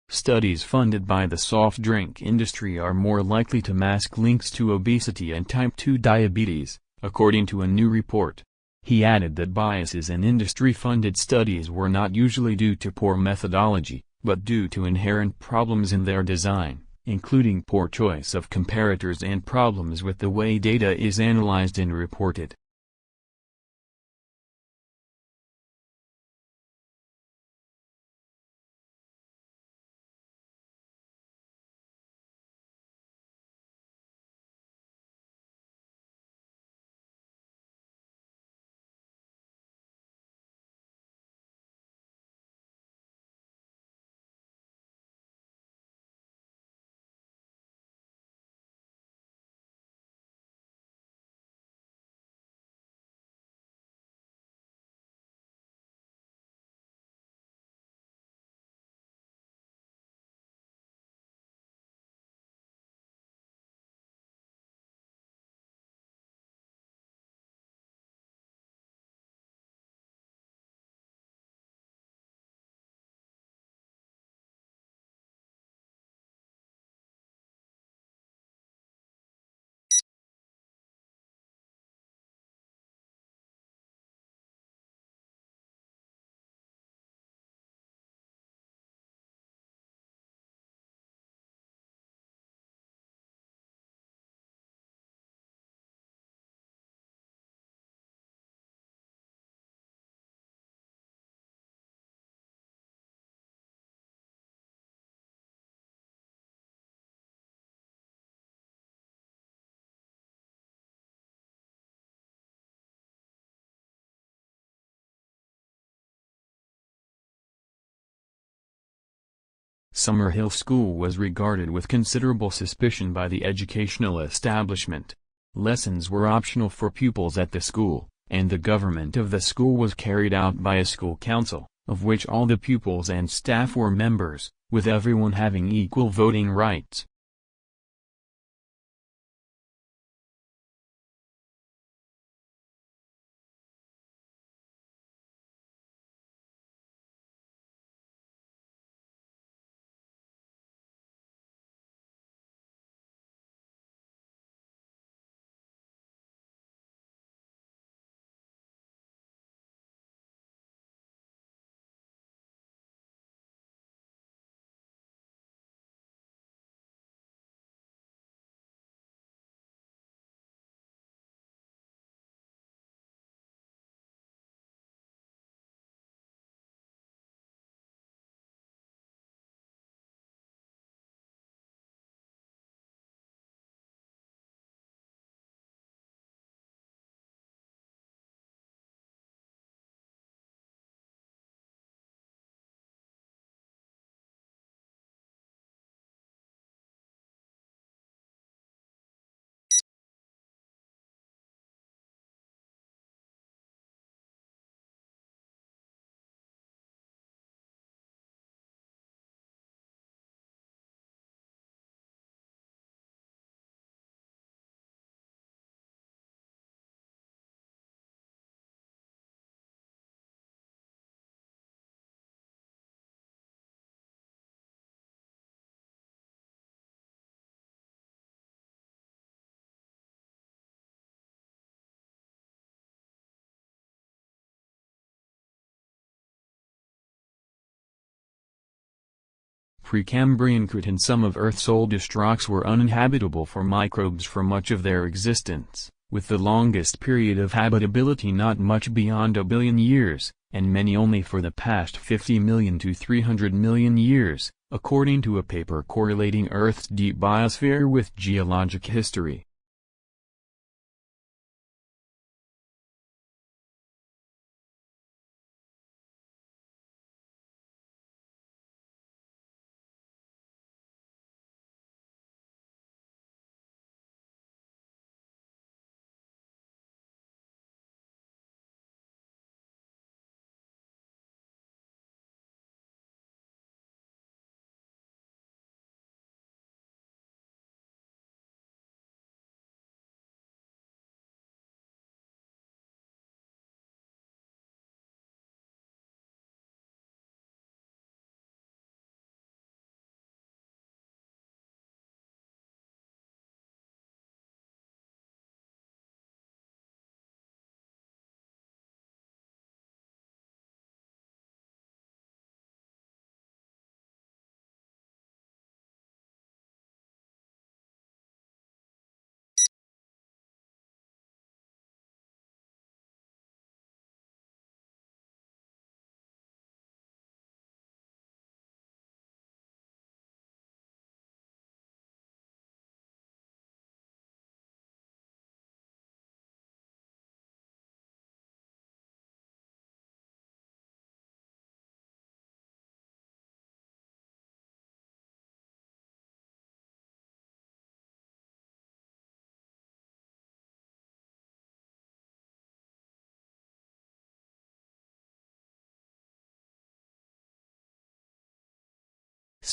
Studies funded by the soft drink industry are more likely to mask links to obesity and type 2 diabetes, according to a new report. He added that biases in industry-funded studies were not usually due to poor methodology, but due to inherent problems in their design, including poor choice of comparators and problems with the way data is analyzed and reported. Summerhill School was regarded with considerable suspicion by the educational establishment. Lessons were optional for pupils at the school, and the government of the school was carried out by a school council, of which all the pupils and staff were members, with everyone having equal voting rights. Precambrian Crete and some of Earth's oldest rocks were uninhabitable for microbes for much of their existence, with the longest period of habitability not much beyond a billion years, and many only for the past 50 million to 300 million years, according to a paper correlating Earth's deep biosphere with geologic history.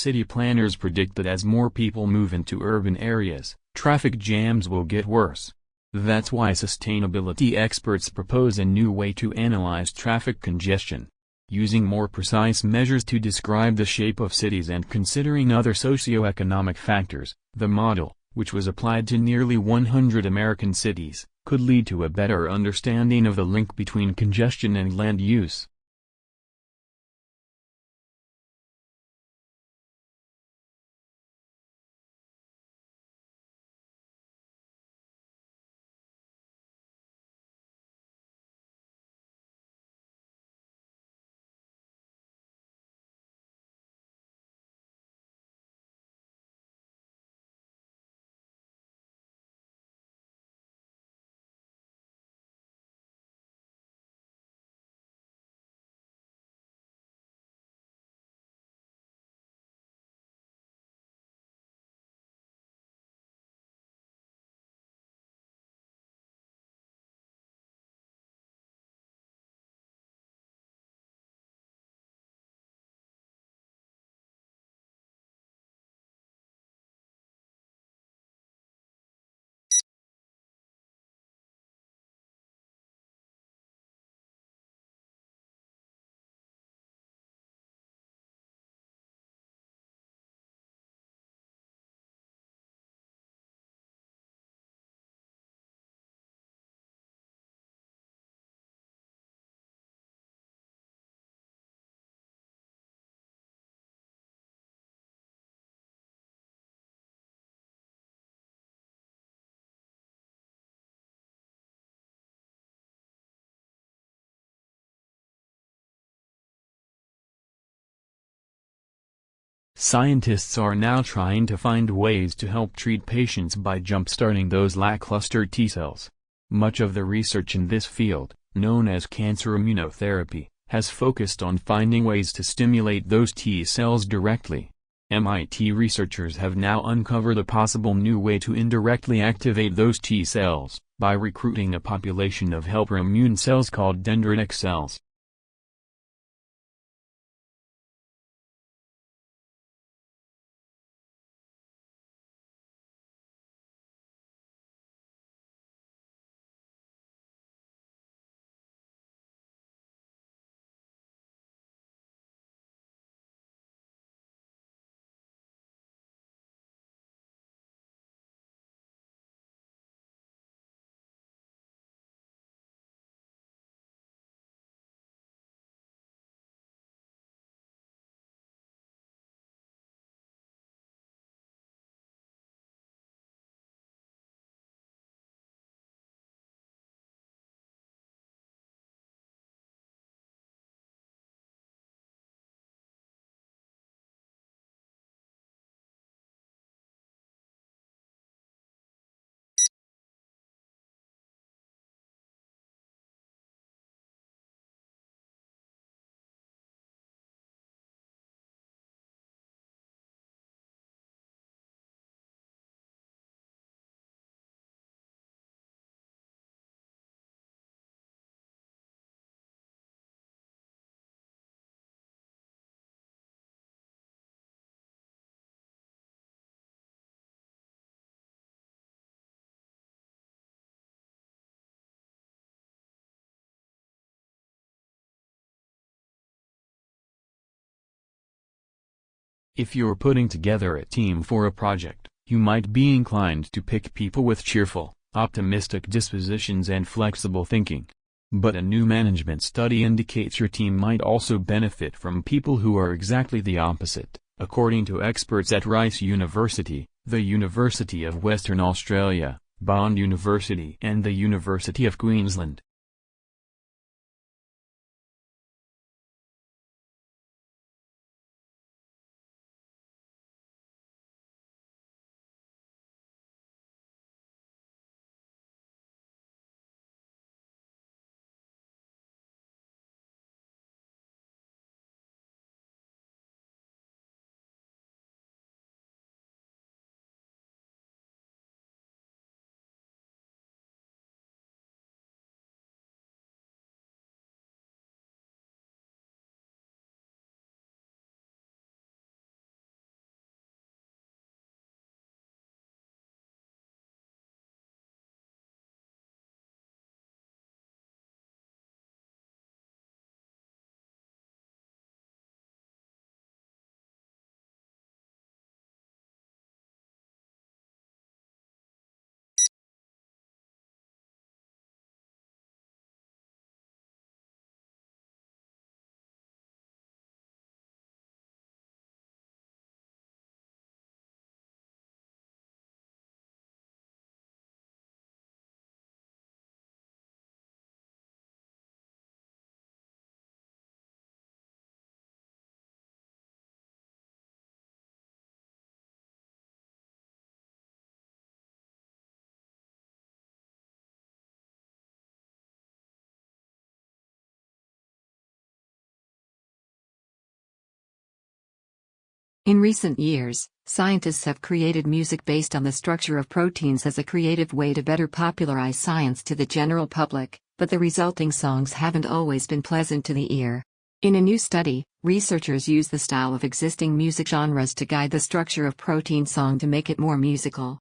city planners predict that as more people move into urban areas, traffic jams will get worse. That's why sustainability experts propose a new way to analyze traffic congestion. Using more precise measures to describe the shape of cities and considering other socioeconomic factors, the model, which was applied to nearly 100 American cities, could lead to a better understanding of the link between congestion and land use. Scientists are now trying to find ways to help treat patients by jump-starting those lackluster T cells. Much of the research in this field, known as cancer immunotherapy, has focused on finding ways to stimulate those T cells directly. MIT researchers have now uncovered a possible new way to indirectly activate those T cells, by recruiting a population of helper immune cells called dendritic cells. If you're putting together a team for a project, you might be inclined to pick people with cheerful, optimistic dispositions and flexible thinking. But a new management study indicates your team might also benefit from people who are exactly the opposite, according to experts at Rice University, the University of Western Australia, Bond University and the University of Queensland. In recent years, scientists have created music based on the structure of proteins as a creative way to better popularize science to the general public, but the resulting songs haven't always been pleasant to the ear. In a new study, researchers use the style of existing music genres to guide the structure of protein song to make it more musical.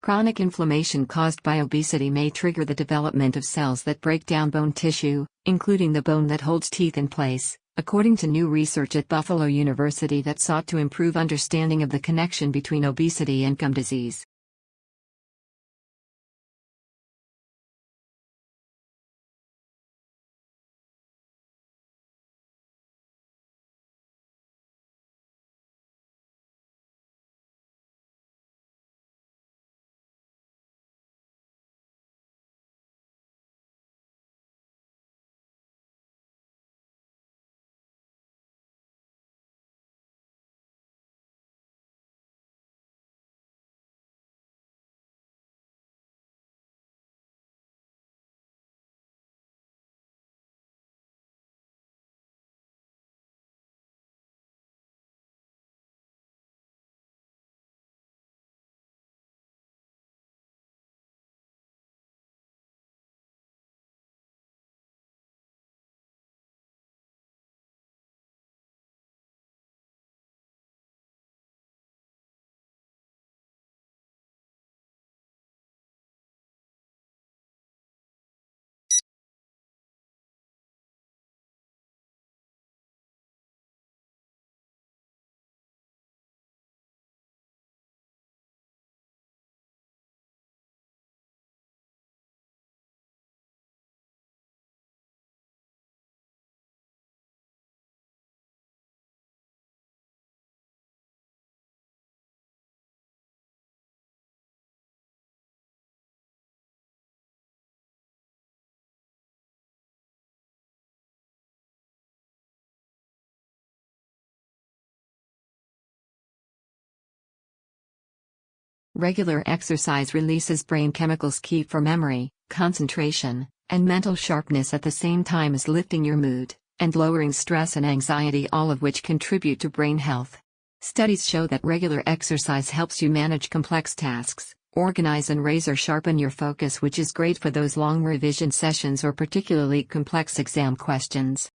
Chronic inflammation caused by obesity may trigger the development of cells that break down bone tissue, including the bone that holds teeth in place, according to new research at Buffalo University that sought to improve understanding of the connection between obesity and gum disease. Regular exercise releases brain chemicals key for memory, concentration, and mental sharpness at the same time as lifting your mood and lowering stress and anxiety, all of which contribute to brain health. Studies show that regular exercise helps you manage complex tasks, organize and razor sharpen your focus, which is great for those long revision sessions or particularly complex exam questions.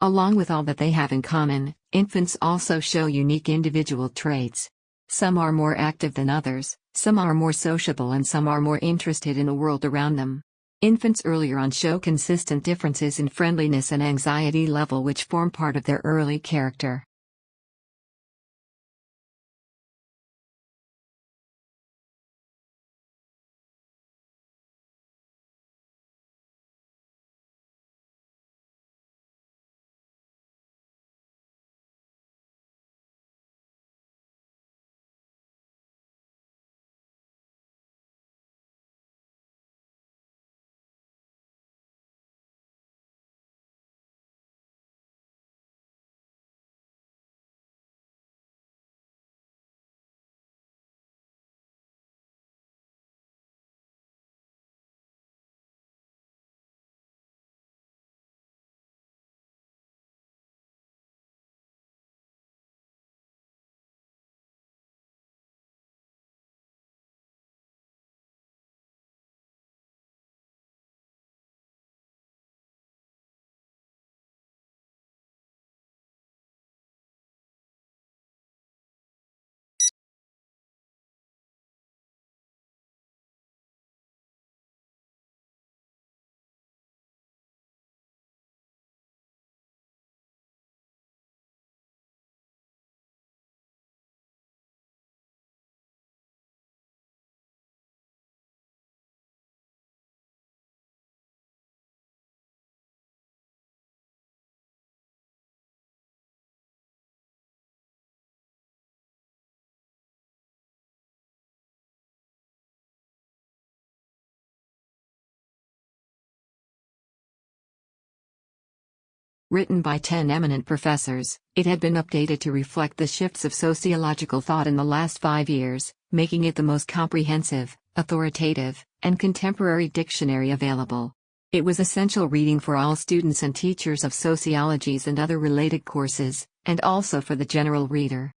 Along with all that they have in common, infants also show unique individual traits. Some are more active than others, some are more sociable, and some are more interested in the world around them. Infants earlier on show consistent differences in friendliness and anxiety level, which form part of their early character. Written by 10 eminent professors, it had been updated to reflect the shifts of sociological thought in the last 5 years, making it the most comprehensive, authoritative, and contemporary dictionary available. It was essential reading for all students and teachers of sociologies and other related courses, and also for the general reader.